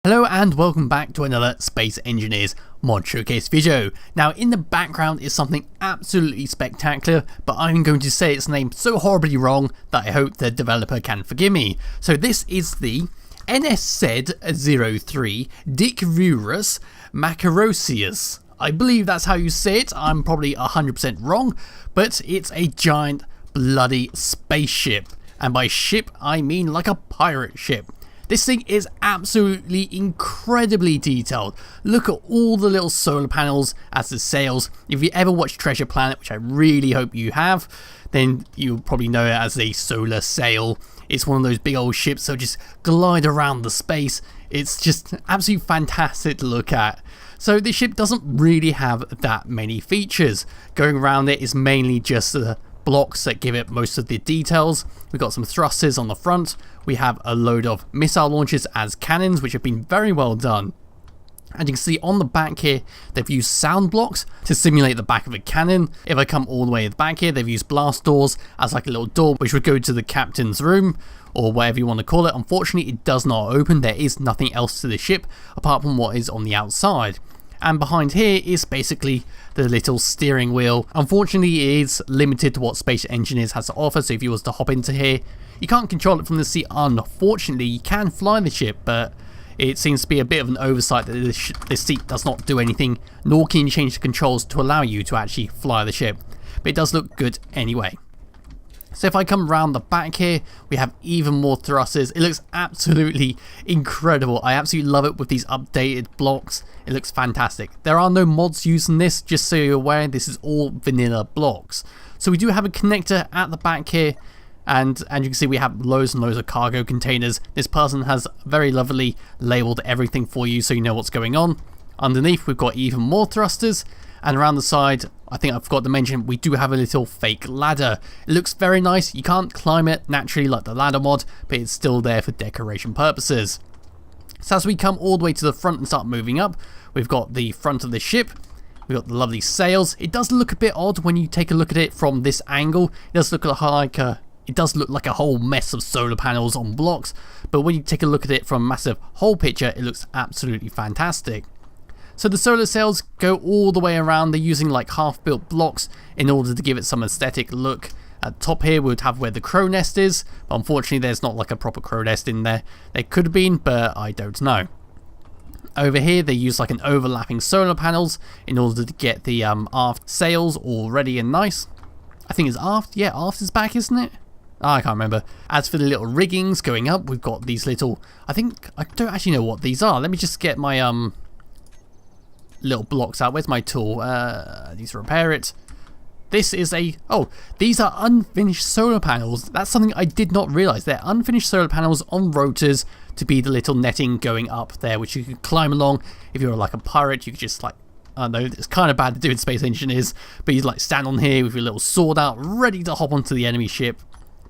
Hello and welcome back to another Space Engineers mod showcase video. Now in the background is something absolutely spectacular, but I'm going to say its name so horribly wrong that I hope the developer can forgive me. So this is the NSZ-03 Dicrurus macrocercus. I believe that's how you say it. I'm probably 100% wrong, but it's a giant bloody spaceship. And by ship I mean like a pirate ship. This thing is absolutely incredibly detailed. Look at all the little solar panels as the sails. If you ever watched Treasure Planet, which I really hope you have, then you'll probably know it as a solar sail. It's one of those big old ships that just glide around the space. It's just absolutely fantastic to look at. So this ship doesn't really have that many features. Going around it is mainly just the blocks that give it most of the details. We've got some thrusters on the front. We have a load of missile launchers as cannons, which have been very well done. And you can see on the back here, they've used sound blocks to simulate the back of a cannon. If I come all the way at the back here, they've used blast doors as like a little door, which would go to the captain's room, or whatever you want to call it. Unfortunately, it does not open. There is nothing else to the ship, apart from what is on the outside. And behind here is basically the little steering wheel. Unfortunately, it is limited to what Space Engineers has to offer, so if you was to hop into here, you can't control it from the seat. Unfortunately, you can fly the ship, but it seems to be a bit of an oversight that this seat does not do anything, nor can you change the controls to allow you to actually fly the ship. But it does look good anyway. So if I come around the back here, we have even more thrusters. It looks absolutely incredible. I absolutely love it with these updated blocks. It looks fantastic. There are no mods using this, just so you're aware. This is all vanilla blocks. So we do have a connector at the back here, and you can see we have loads and loads of cargo containers. This person has very lovely labeled everything for you so you know what's going on. Underneath we've got even more thrusters, and around the side, I think I forgot to mention, we do have a little fake ladder. It looks very nice. You can't climb it naturally like the ladder mod, but it's still there for decoration purposes. So as we come all the way to the front and start moving up, we've got the front of the ship. We've got the lovely sails. It does look a bit odd when you take a look at it from this angle. It does look like a whole mess of solar panels on blocks, but when you take a look at it from a massive whole picture, it looks absolutely fantastic. So the solar sails go all the way around. They're using like half-built blocks in order to give it some aesthetic look. At the top here we would have where the crow nest is, but unfortunately there's not like a proper crow nest in there. There could have been, but I don't know. Over here they use like an overlapping solar panels in order to get the aft sails all ready and nice. I think it's aft. Yeah, aft is back, isn't it? I can't remember. As for the little riggings going up, we've got these little, I don't actually know what these are. Let me just get my little blocks out. Where's my tool? I need to repair it. This is these are unfinished solar panels. That's something I did not realize. They're unfinished solar panels on rotors to be the little netting going up there, which you could climb along. If you're like a pirate, you could just like, I don't know, it's kind of bad to do in Space Engineers, but you'd like stand on here with your little sword out, ready to hop onto the enemy ship.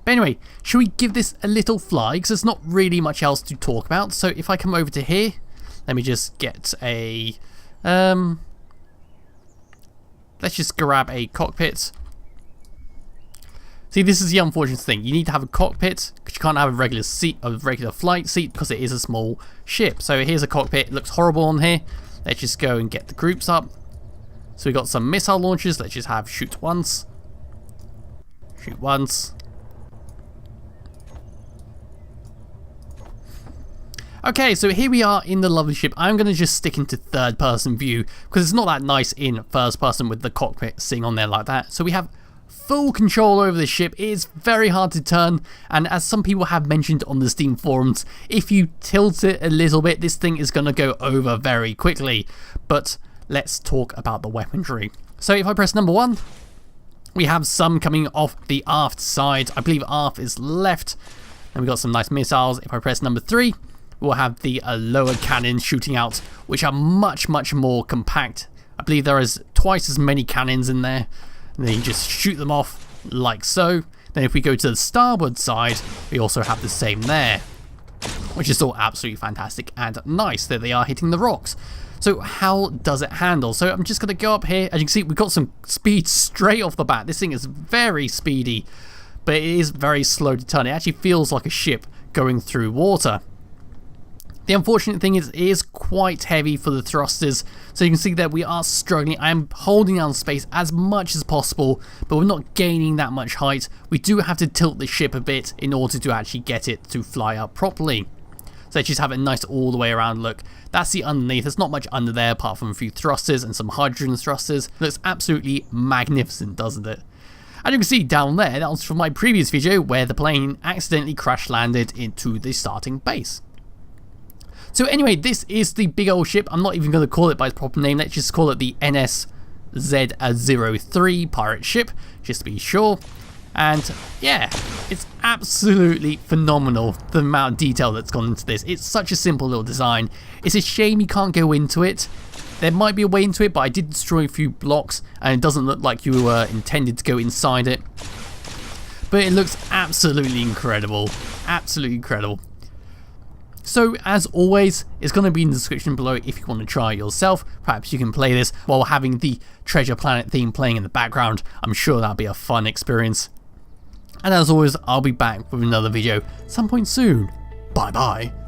But anyway, should we give this a little fly? Because there's not really much else to talk about. So if I come over to here, let me just get a let's just grab a cockpit. See, this is the unfortunate thing. You need to have a cockpit because you can't have a regular flight seat because it is a small ship. So here's a cockpit. It looks horrible on here. Let's just go and get the groups up. So we got some missile launchers. Let's just have shoot once. Shoot once. Okay, so here we are in the lovely ship. I'm going to just stick into third person view because it's not that nice in first person with the cockpit sitting on there like that. So we have full control over the ship. It is very hard to turn, and as some people have mentioned on the Steam forums, if you tilt it a little bit, this thing is going to go over very quickly. But let's talk about the weaponry. So if I press number 1, we have some coming off the aft side. I believe aft is left, and we've got some nice missiles. If I press number 3, we'll have the lower cannons shooting out, which are much more compact. I believe there is twice as many cannons in there, and then you just shoot them off like so. Then if we go to the starboard side, we also have the same there, which is all absolutely fantastic and nice that they are hitting the rocks. So how does it handle? So I'm just going to go up here. As you can see, we've got some speed straight off the bat. This thing is very speedy, but it is very slow to turn. It actually feels like a ship going through water. The unfortunate thing is it is quite heavy for the thrusters, so you can see that we are struggling. I am holding down space as much as possible, but we're not gaining that much height. We do have to tilt the ship a bit in order to actually get it to fly up properly. So let's just have a nice all the way around look. That's the underneath. There's not much under there apart from a few thrusters and some hydrogen thrusters. Looks absolutely magnificent, doesn't it? As you can see down there, that was from my previous video where the plane accidentally crash landed into the starting base. So anyway, this is the big old ship. I'm not even going to call it by its proper name. Let's just call it the NSZ-03 pirate ship, just to be sure. And yeah, it's absolutely phenomenal, the amount of detail that's gone into this. It's such a simple little design. It's a shame you can't go into it. There might be a way into it, but I did destroy a few blocks and it doesn't look like you were intended to go inside it. But it looks absolutely incredible. Absolutely incredible. So as always, it's going to be in the description below if you want to try it yourself. Perhaps you can play this while having the Treasure Planet theme playing in the background. I'm sure that'll be a fun experience. And as always, I'll be back with another video some point soon. Bye bye.